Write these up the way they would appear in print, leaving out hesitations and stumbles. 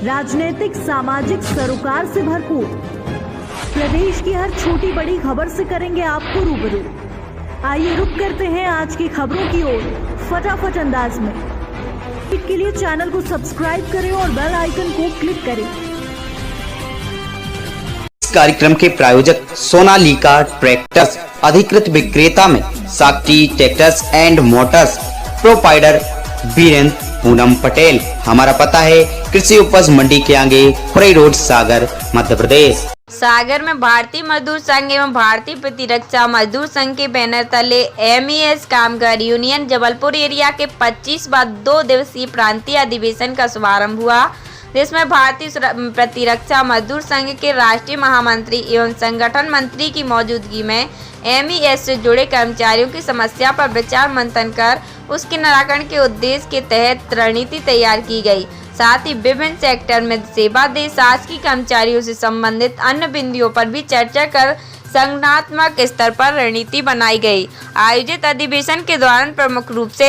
राजनीतिक सामाजिक सरोकार से भरपूर। प्रदेश की हर छोटी बड़ी खबर से करेंगे आपको रूबरू। आइए रुक करते हैं आज की खबरों की ओर फटाफट अंदाज में। इसके लिए चैनल को सब्सक्राइब करें और बेल आइकन को क्लिक करें। इस कार्यक्रम के प्रायोजक सोनालिका ट्रैक्टर्स, अधिकृत विक्रेता में Shakti tractors and motors, proprietor Birendra Poonam Patel. हमारा पता है कृषि उपज मंडी के आगे खुरई रोड, सागर, मध्य प्रदेश। सागर में भारतीय मजदूर संघ एवं भारतीय प्रतिरक्षा मजदूर संघ के बैनर तले MES कामगार यूनियन जबलपुर एरिया के 25वां 2 दिवसीय प्रांतीय अधिवेशन का शुभारंभ हुआ, जिसमें भारतीय प्रतिरक्षा मजदूर संघ के राष्ट्रीय महामंत्री एवं संगठन मंत्री की मौजूदगी में MES से जुड़े कर्मचारियों की समस्या पर विचार मंथन कर उसके निराकरण के उद्देश्य के तहत रणनीति तैयार की गई। साथ ही विभिन्न सेक्टर में सेवा दे शासकीय कर्मचारियों से संबंधित अन्य बिंदुओं पर भी चर्चा कर संगठनात्मक स्तर पर रणनीति बनाई गई। आयोजित अधिवेशन के दौरान प्रमुख रूप से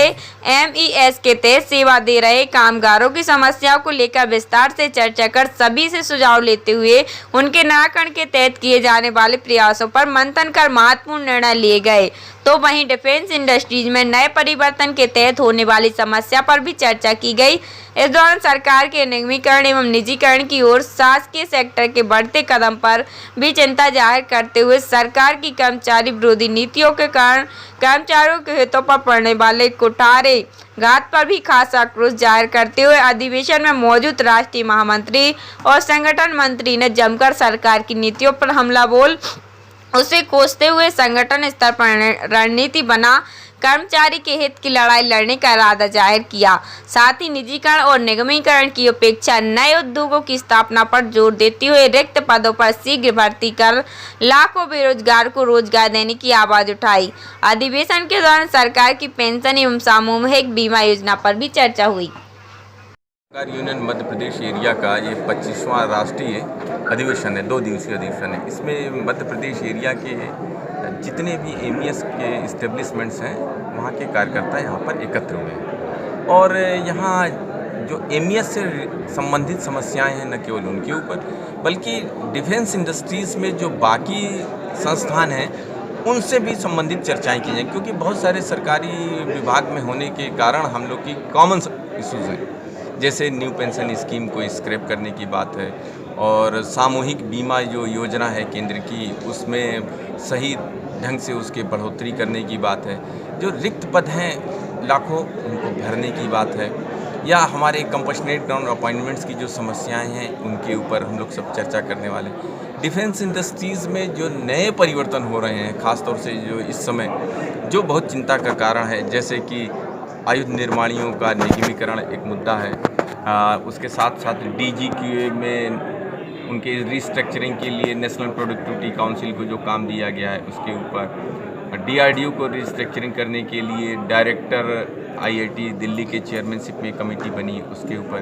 MES के तहत सेवा दे रहे कामगारों की समस्याओं को लेकर विस्तार से चर्चा कर सभी से सुझाव लेते हुए उनके निराकरण के तहत किए जाने वाले प्रयासों पर मंथन कर महत्वपूर्ण निर्णय लिए गए। तो वहीं डिफेंस इंडस्ट्रीज में नए परिवर्तन के तहत होने वाली समस्या पर भी चर्चा की गई। इस दौरान सरकार के निगमीकरण एवं निजीकरण की ओर शासकीय सेक्टर के बढ़ते कदम पर भी चिंता जाहिर करते हुए सरकार की कर्मचारी विरोधी नीतियों के कारण कर्मचारियों के हितों पर पड़ने वाले कुठारे घात पर भी खासा आक्रोश जाहिर करते हुए अधिवेशन में मौजूद राष्ट्रीय महामंत्री और संगठन मंत्री ने जमकर सरकार की नीतियों पर हमला बोल उसे कोसते हुए संगठन स्तर पर रणनीति बना कर्मचारी के हित की लड़ाई लड़ने का इरादा जाहिर किया। साथ ही निजीकरण और निगमीकरण की अपेक्षा नए उद्योगों की स्थापना पर जोर देते हुए रिक्त पदों पर शीघ्र भर्ती कर लाखों बेरोजगार को रोजगार देने की आवाज उठाई। अधिवेशन के दौरान सरकार की पेंशन एवं सामूहिक बीमा योजना पर भी चर्चा हुई। यूनियन मध्य प्रदेश एरिया का ये 25वां राष्ट्रीय अधिवेशन है, 2 दिवसीय अधिवेशन है। इसमें मध्य प्रदेश एरिया के जितने भी MES के इस्टेब्लिशमेंट्स हैं वहाँ के कार्यकर्ता यहाँ पर एकत्र हुए हैं और यहाँ जो MES से संबंधित समस्याएं हैं न केवल उनके ऊपर बल्कि डिफेंस इंडस्ट्रीज़ में जो बाकी संस्थान हैं उनसे भी संबंधित चर्चाएं की जाएँ, क्योंकि बहुत सारे सरकारी विभाग में होने के कारण हम लोग की कॉमन इश्यूज़ हैं, जैसे न्यू पेंशन स्कीम को स्क्रैप करने की बात है और सामूहिक बीमा जो योजना है केंद्र की उसमें सही ढंग से उसके बढ़ोतरी करने की बात है, जो रिक्त पद हैं लाखों उनको भरने की बात है, या हमारे कंपैशनेट नॉन अपॉइंटमेंट्स की जो समस्याएं हैं उनके ऊपर हम लोग सब चर्चा करने वाले। डिफेंस इंडस्ट्रीज़ में जो नए परिवर्तन हो रहे हैं ख़ासतौर से जो इस समय जो बहुत चिंता का कारण है, जैसे कि आयुध निर्माणियों का निगमीकरण एक मुद्दा है, उसके साथ साथ DG में उनके रिस्ट्रक्चरिंग के लिए नेशनल प्रोडक्टिविटी काउंसिल को जो काम दिया गया है उसके ऊपर, DRDO को रिस्ट्रक्चरिंग करने के लिए डायरेक्टर IIT दिल्ली के चेयरमैनशिप में कमेटी बनी उसके ऊपर,